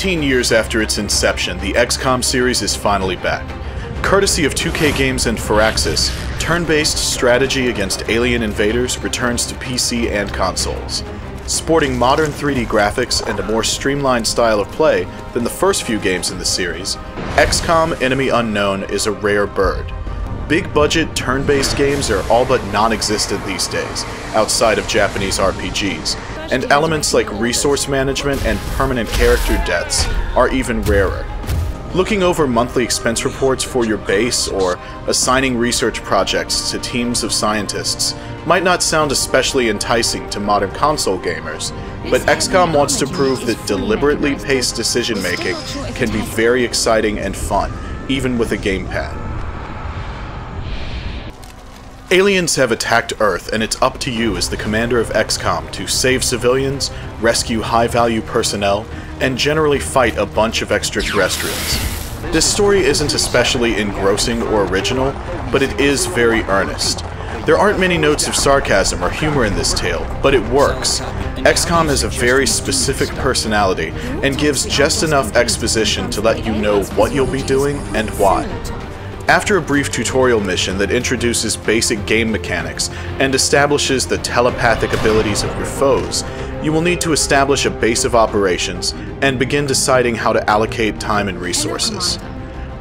15 years after its inception, the XCOM series is finally back. Courtesy of 2K Games and Firaxis, turn-based strategy against alien invaders returns to PC and consoles. Sporting modern 3D graphics and a more streamlined style of play than the first few games in the series, XCOM Enemy Unknown is a rare bird. Big-budget, turn-based games are all but non-existent these days, outside of Japanese RPGs, and elements like resource management and permanent character deaths are even rarer. Looking over monthly expense reports for your base or assigning research projects to teams of scientists might not sound especially enticing to modern console gamers, but XCOM wants to prove that deliberately paced decision-making can be very exciting and fun, even with a gamepad. Aliens have attacked Earth, and it's up to you as the commander of XCOM to save civilians, rescue high-value personnel, and generally fight a bunch of extraterrestrials. This story isn't especially engrossing or original, but it is very earnest. There aren't many notes of sarcasm or humor in this tale, but it works. XCOM has a very specific personality, and gives just enough exposition to let you know what you'll be doing and why. After a brief tutorial mission that introduces basic game mechanics and establishes the telepathic abilities of your foes, you will need to establish a base of operations and begin deciding how to allocate time and resources.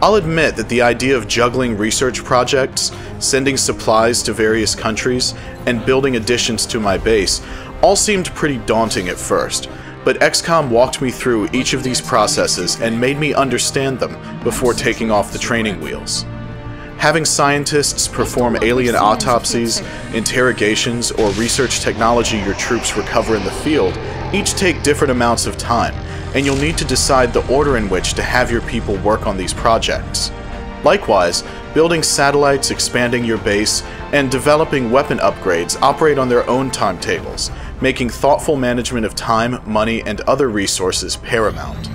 I'll admit that the idea of juggling research projects, sending supplies to various countries, and building additions to my base all seemed pretty daunting at first, but XCOM walked me through each of these processes and made me understand them before taking off the training wheels. Having scientists perform alien autopsies, interrogations, or research technology your troops recover in the field each take different amounts of time, and you'll need to decide the order in which to have your people work on these projects. Likewise, building satellites, expanding your base, and developing weapon upgrades operate on their own timetables, making thoughtful management of time, money, and other resources paramount.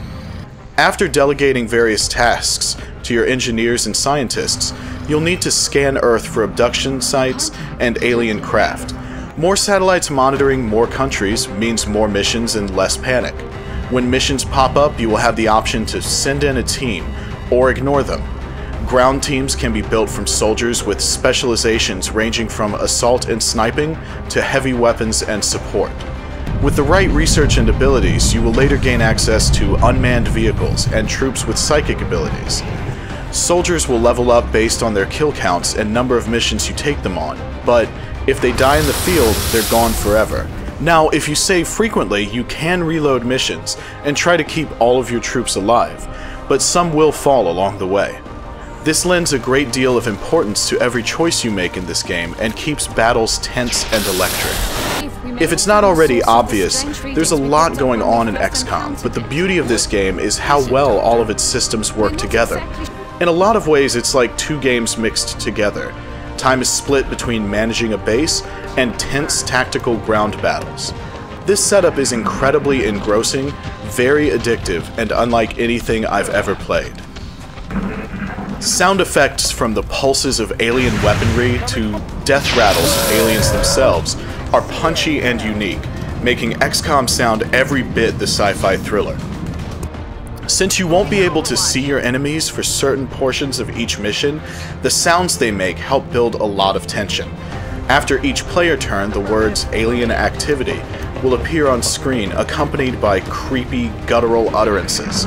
After delegating various tasks to your engineers and scientists, you'll need to scan Earth for abduction sites and alien craft. More satellites monitoring more countries means more missions and less panic. When missions pop up, you will have the option to send in a team or ignore them. Ground teams can be built from soldiers with specializations ranging from assault and sniping to heavy weapons and support. With the right research and abilities, you will later gain access to unmanned vehicles and troops with psychic abilities. Soldiers will level up based on their kill counts and number of missions you take them on, but if they die in the field, they're gone forever. Now, if you save frequently, you can reload missions and try to keep all of your troops alive, but some will fall along the way. This lends a great deal of importance to every choice you make in this game and keeps battles tense and electric. If it's not already obvious, there's a lot going on in XCOM, but the beauty of this game is how well all of its systems work together. In a lot of ways, it's like two games mixed together. Time is split between managing a base and tense tactical ground battles. This setup is incredibly engrossing, very addictive, and unlike anything I've ever played. Sound effects from the pulses of alien weaponry to death rattles of aliens themselves are punchy and unique, making XCOM sound every bit the sci-fi thriller. Since you won't be able to see your enemies for certain portions of each mission, the sounds they make help build a lot of tension. After each player turn, the words "alien activity" will appear on screen, accompanied by creepy, guttural utterances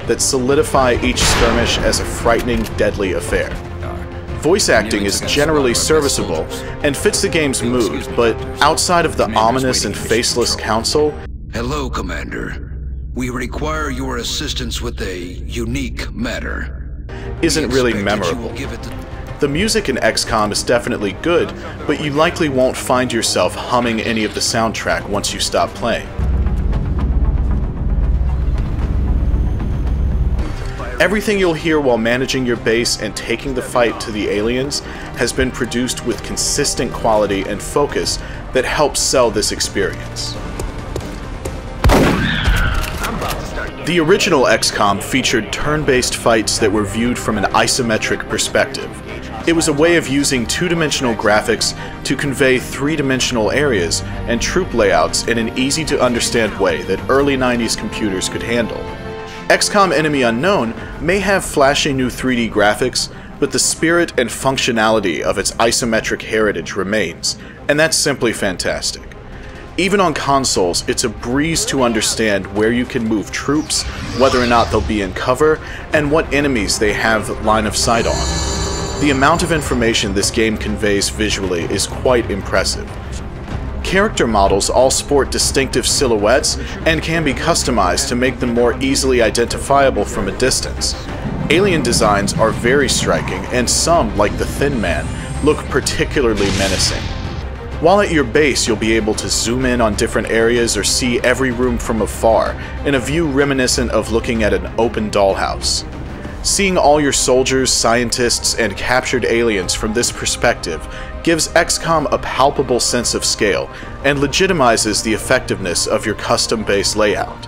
that solidify each skirmish as a frightening, deadly affair. Voice acting is generally serviceable and fits the game's mood, but outside of the ominous and faceless council... Hello, Commander. We require your assistance with a unique matter. ...isn't really memorable. The music in XCOM is definitely good, but you likely won't find yourself humming any of the soundtrack once you stop playing. Everything you'll hear while managing your base and taking the fight to the aliens has been produced with consistent quality and focus that helps sell this experience. The original XCOM featured turn-based fights that were viewed from an isometric perspective. It was a way of using two-dimensional graphics to convey three-dimensional areas and troop layouts in an easy-to-understand way that early 90s computers could handle. XCOM Enemy Unknown may have flashy new 3D graphics, but the spirit and functionality of its isometric heritage remains, and that's simply fantastic. Even on consoles, it's a breeze to understand where you can move troops, whether or not they'll be in cover, and what enemies they have line of sight on. The amount of information this game conveys visually is quite impressive. Character models all sport distinctive silhouettes and can be customized to make them more easily identifiable from a distance. Alien designs are very striking, and some, like the Thin Man, look particularly menacing. While at your base, you'll be able to zoom in on different areas or see every room from afar, in a view reminiscent of looking at an open dollhouse. Seeing all your soldiers, scientists, and captured aliens from this perspective gives XCOM a palpable sense of scale and legitimizes the effectiveness of your custom-based layout.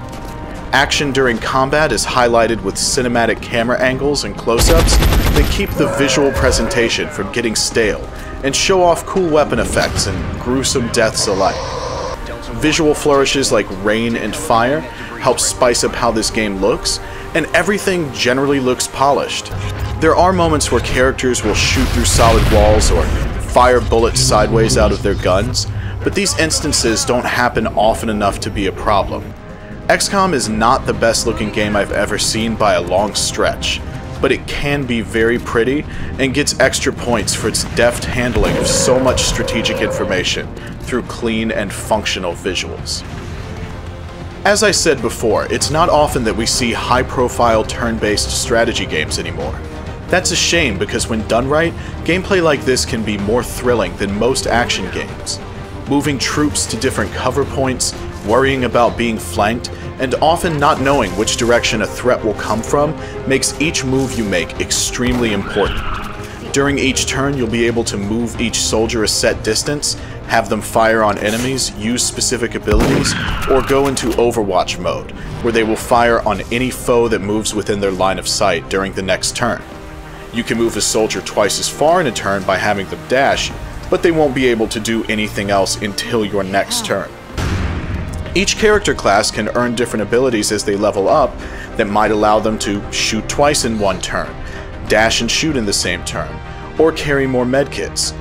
Action during combat is highlighted with cinematic camera angles and close-ups that keep the visual presentation from getting stale and show off cool weapon effects and gruesome deaths alike. Visual flourishes like rain and fire help spice up how this game looks, and everything generally looks polished. There are moments where characters will shoot through solid walls or fire bullets sideways out of their guns, but these instances don't happen often enough to be a problem. XCOM is not the best looking game I've ever seen by a long stretch, but it can be very pretty and gets extra points for its deft handling of so much strategic information through clean and functional visuals. As I said before, it's not often that we see high-profile turn-based strategy games anymore. That's a shame because when done right, gameplay like this can be more thrilling than most action games. Moving troops to different cover points, worrying about being flanked, and often not knowing which direction a threat will come from makes each move you make extremely important. During each turn, you'll be able to move each soldier a set distance, have them fire on enemies, use specific abilities, or go into Overwatch mode, where they will fire on any foe that moves within their line of sight during the next turn. You can move a soldier twice as far in a turn by having them dash, but they won't be able to do anything else until your next turn. Each character class can earn different abilities as they level up that might allow them to shoot twice in one turn, dash and shoot in the same turn, or carry more medkits.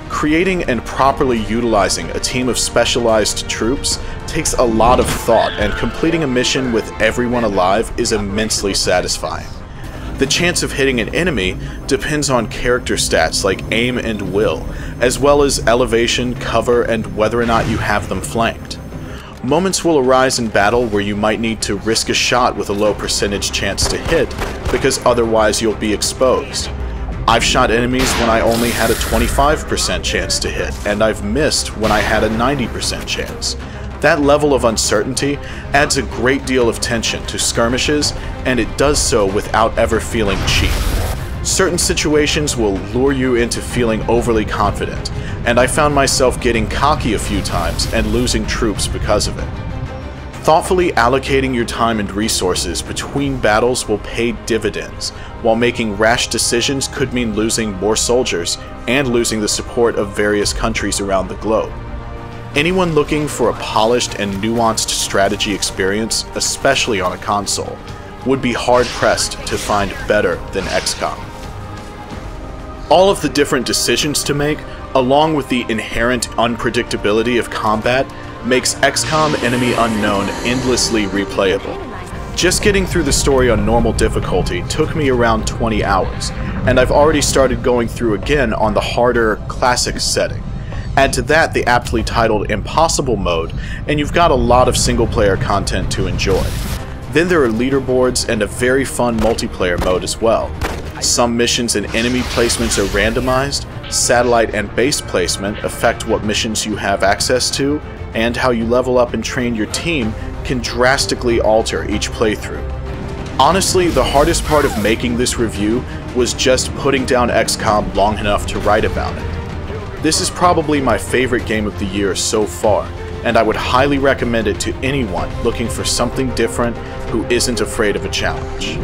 Creating and properly utilizing a team of specialized troops takes a lot of thought, and completing a mission with everyone alive is immensely satisfying. The chance of hitting an enemy depends on character stats like aim and will, as well as elevation, cover, and whether or not you have them flanked. Moments will arise in battle where you might need to risk a shot with a low percentage chance to hit, because otherwise you'll be exposed. I've shot enemies when I only had a 25% chance to hit, and I've missed when I had a 90% chance. That level of uncertainty adds a great deal of tension to skirmishes, and it does so without ever feeling cheap. Certain situations will lure you into feeling overly confident, and I found myself getting cocky a few times and losing troops because of it. Thoughtfully allocating your time and resources between battles will pay dividends, while making rash decisions could mean losing more soldiers and losing the support of various countries around the globe. Anyone looking for a polished and nuanced strategy experience, especially on a console, would be hard-pressed to find better than XCOM. All of the different decisions to make, along with the inherent unpredictability of combat, makes XCOM Enemy Unknown endlessly replayable. Just getting through the story on normal difficulty took me around 20 hours, and I've already started going through again on the harder Classic setting. Add to that the aptly titled Impossible mode, and you've got a lot of single-player content to enjoy. Then there are leaderboards and a very fun multiplayer mode as well. Some missions and enemy placements are randomized, satellite and base placement affect what missions you have access to, and how you level up and train your team can drastically alter each playthrough. Honestly, the hardest part of making this review was just putting down XCOM long enough to write about it. This is probably my favorite game of the year so far, and I would highly recommend it to anyone looking for something different who isn't afraid of a challenge.